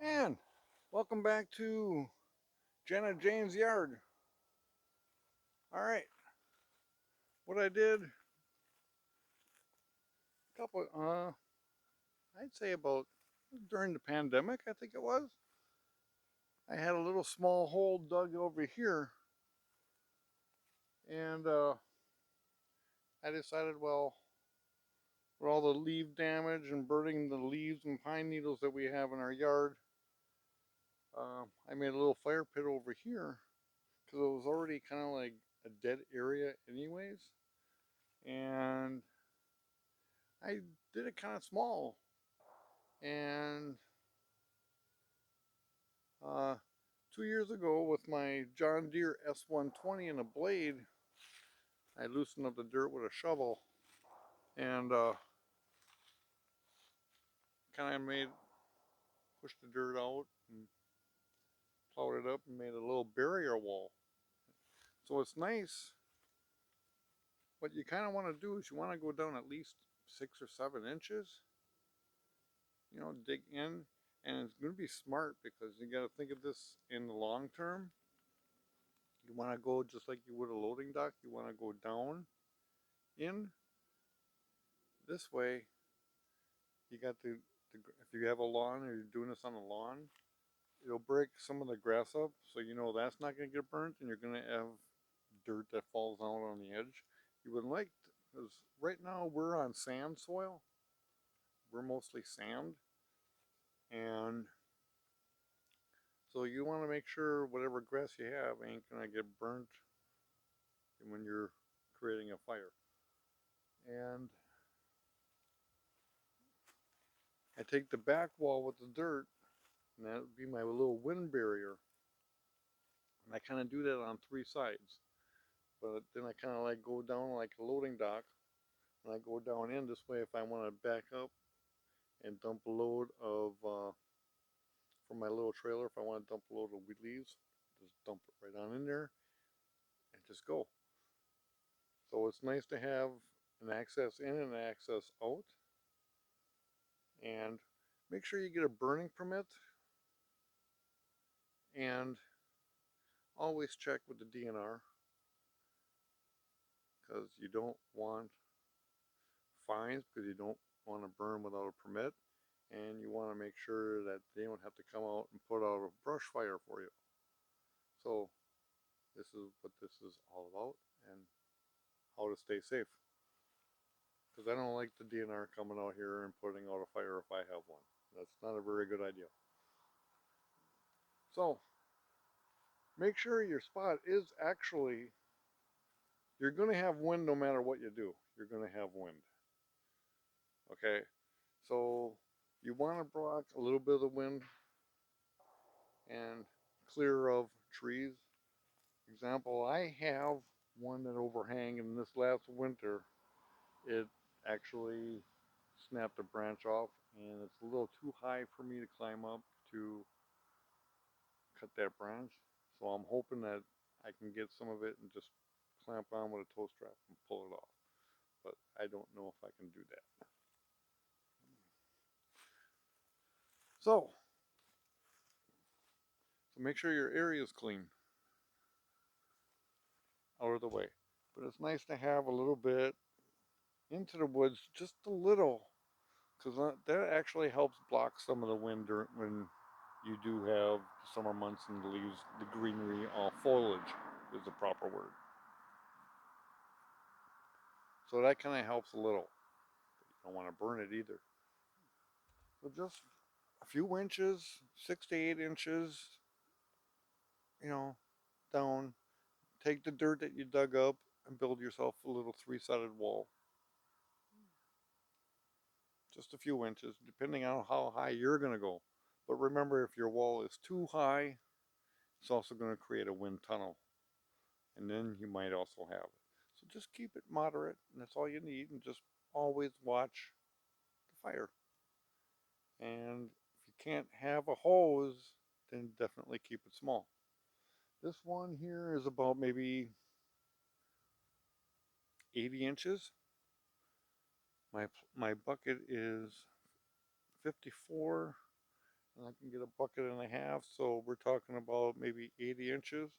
And welcome back to Jenna Jane's yard. All right, what I did a couple, I'd say about during the pandemic, I think it was. I had a little small hole dug over here, and I decided, well, with all the leaf damage and burning the leaves and pine needles that we have in our yard, I made a little fire pit over here because it was already kind of like a dead area, anyways, and I did it kind of small. And uh, 2 years ago, with my John Deere S120 and a blade, I loosened up the dirt with a shovel and kind of pushed the dirt out and plowed it up and made a little barrier wall. So it's nice. What you kind of want to do is you want to go down at least 6 or 7 inches, dig in. And it's going to be smart because you got to think of this in the long term. You want to go just like you would a loading dock. You want to go down in this way. You got if you have a lawn or you're doing this on a lawn, it'll break some of the grass up, so you know that's not going to get burnt, and you're going to have dirt that falls out on the edge. You would like, because right now we're on sand soil. We're mostly sand, and so you want to make sure whatever grass you have ain't going to get burnt when you're creating a fire. And I take the back wall with the dirt, and that would be my little wind barrier. And I kind of do that on 3 sides. But then I kind of like go down like a loading dock, and I go down in this way if I want to back up and dump a load of from my little trailer. If I want to dump a load of weed leaves, just dump it right on in there and just go. So it's nice to have an access in and an access out, and make sure you get a burning permit, and always check with the DNR because you don't want fines because you don't want to burn without a permit, and you want to make sure that they don't have to come out and put out a brush fire for you. So this is what this is all about and how to stay safe. Because I don't like the DNR coming out here and putting out a fire if I have one. That's not a very good idea. So make sure your spot is actually, you're going to have wind no matter what you do. You're going to have wind. Okay, so you want to block a little bit of the wind and clear of trees. Example, I have one that overhang, and this last winter it actually snapped a branch off, and it's a little too high for me to climb up to cut that branch. So I'm hoping that I can get some of it and just clamp on with a tow strap and pull it off. But I don't know if I can do that. So make sure your area is clean out of the way. But it's nice to have a little bit into the woods, just a little, because that actually helps block some of the wind when you do have the summer months and the leaves, the greenery, all foliage is the proper word. So that kind of helps a little. You don't want to burn it either. So just a few inches, 6 to 8 inches, you know, down. Take the dirt that you dug up and build yourself a little three-sided wall. Just a few inches, depending on how high you're going to go. But remember, if your wall is too high, it's also going to create a wind tunnel. And then you might also have it. So just keep it moderate, and that's all you need. And just always watch the fire. And if you can't have a hose, then definitely keep it small. This one here is about maybe 80 inches. My bucket is 54. I can get a bucket and a half, so we're talking about maybe 80 inches.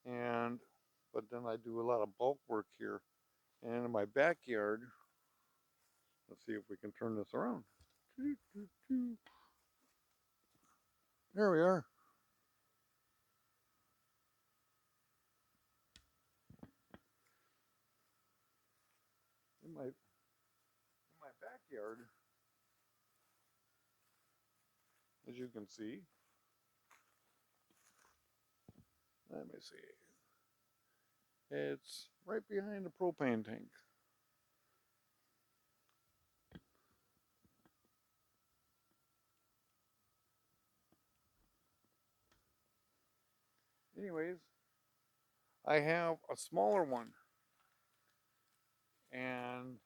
And but then I do a lot of bulk work here. And in my backyard, let's see if we can turn this around. There we are. In my backyard, as you can see, let me see. It's right behind the propane tank. Anyways, I have a smaller one, and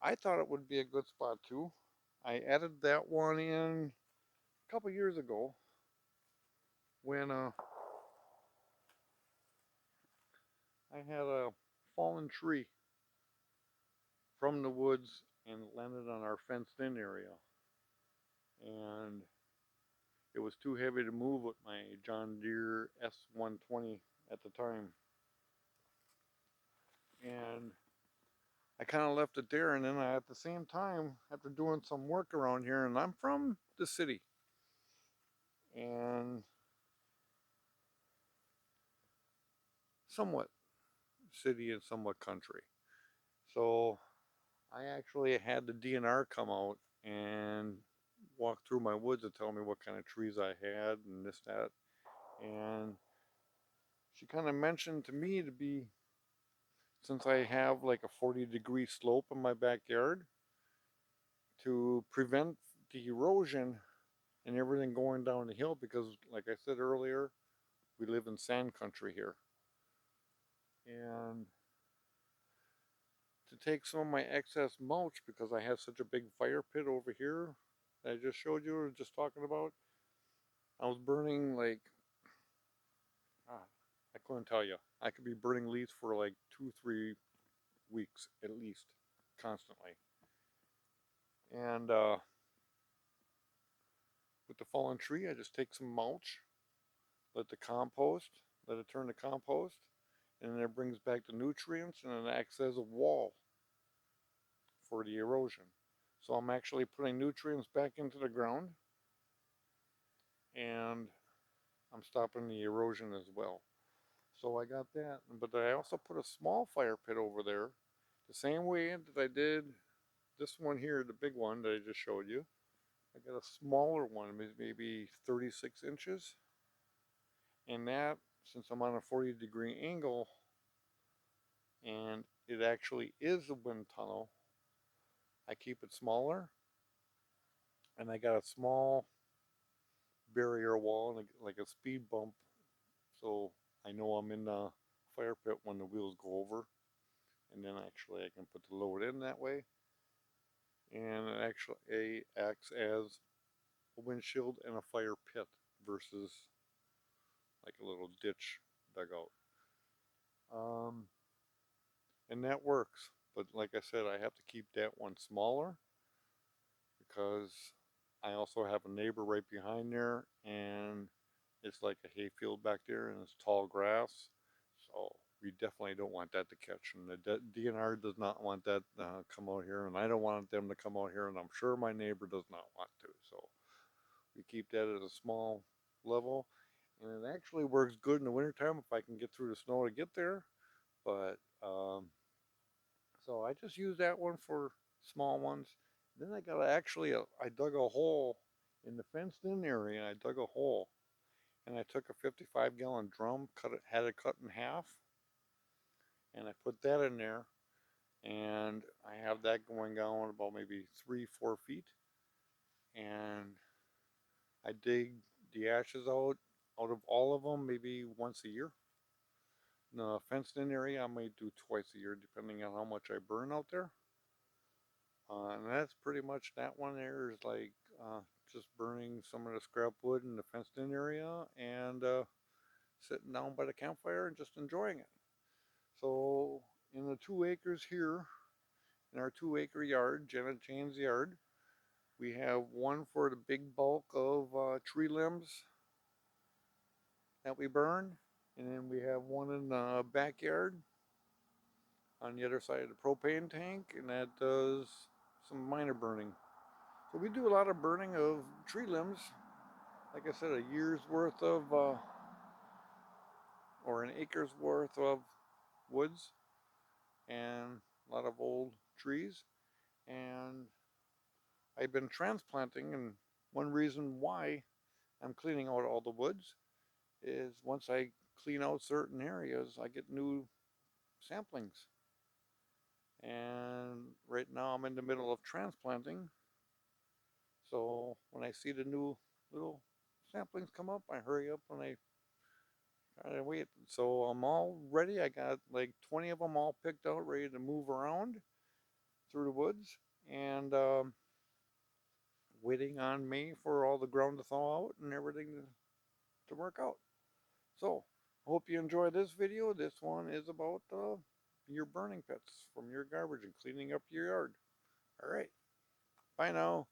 I thought it would be a good spot too. I added that one in a couple years ago when I had a fallen tree from the woods and landed on our fenced in area. And it was too heavy to move with my John Deere S120 at the time. And I kind of left it there. And then at the same time, after doing some work around here, and I'm from the city, and somewhat city and somewhat country. So I actually had the DNR come out and walk through my woods and tell me what kind of trees I had and this, that. And she kind of mentioned to me to be, since I have like a 40-degree slope in my backyard, to prevent the erosion and everything going down the hill, because like I said earlier, we live in sand country here. And to take some of my excess mulch, because I have such a big fire pit over here that I just showed you or just talking about. I was burning like, I couldn't tell you. I could be burning leaves for like 2-3 weeks at least, constantly. And with the fallen tree, I just take some mulch, let it turn to compost, and then it brings back the nutrients and it acts as a wall for the erosion. So I'm actually putting nutrients back into the ground, and I'm stopping the erosion as well. So I got that, but I also put a small fire pit over there, the same way that I did this one here, the big one that I just showed you. I got a smaller one, maybe 36 inches, and that, since I'm on a 40-degree angle, and it actually is a wind tunnel, I keep it smaller, and I got a small barrier wall, like a speed bump, so I know I'm in the fire pit when the wheels go over, and then actually I can put the load in that way, and it actually acts as a windshield and a fire pit versus like a little ditch dugout. Um, and that works, but like I said, I have to keep that one smaller because I also have a neighbor right behind there, and it's like a hayfield back there, and it's tall grass, so we definitely don't want that to catch. And the DNR does not want that come out here, and I don't want them to come out here, and I'm sure my neighbor does not want to. So we keep that at a small level, and it actually works good in the wintertime if I can get through the snow to get there. But so I just use that one for small ones. Then I got I dug a hole in the fenced in area. I dug a hole, and I took a 55-gallon drum, had it cut in half, and I put that in there, and I have that going down about maybe 3-4 feet, and I dig the ashes out of all of them maybe once a year. In the fenced in area, I might do twice a year, depending on how much I burn out there. And that's pretty much that one there is like just burning some of the scrap wood in the fenced in area and sitting down by the campfire and just enjoying it. So in the 2 acres here, in our 2-acre yard, Janet Jane's yard, We have one for the big bulk of tree limbs that we burn, and then we have one in the backyard on the other side of the propane tank, and that does some minor burning. So we do a lot of burning of tree limbs. Like I said, a year's worth of, or an acre's worth of woods, and a lot of old trees. And I've been transplanting, and one reason why I'm cleaning out all the woods is once I clean out certain areas, I get new samplings. And right now I'm in the middle of transplanting. So when I see the new little samplings come up, I hurry up and I try to wait. So I'm all ready. I got like 20 of them all picked out, ready to move around through the woods. And waiting on me for all the ground to thaw out and everything to work out. So, I hope you enjoy this video. This one is about your burning pits from your garbage and cleaning up your yard. All right, bye now.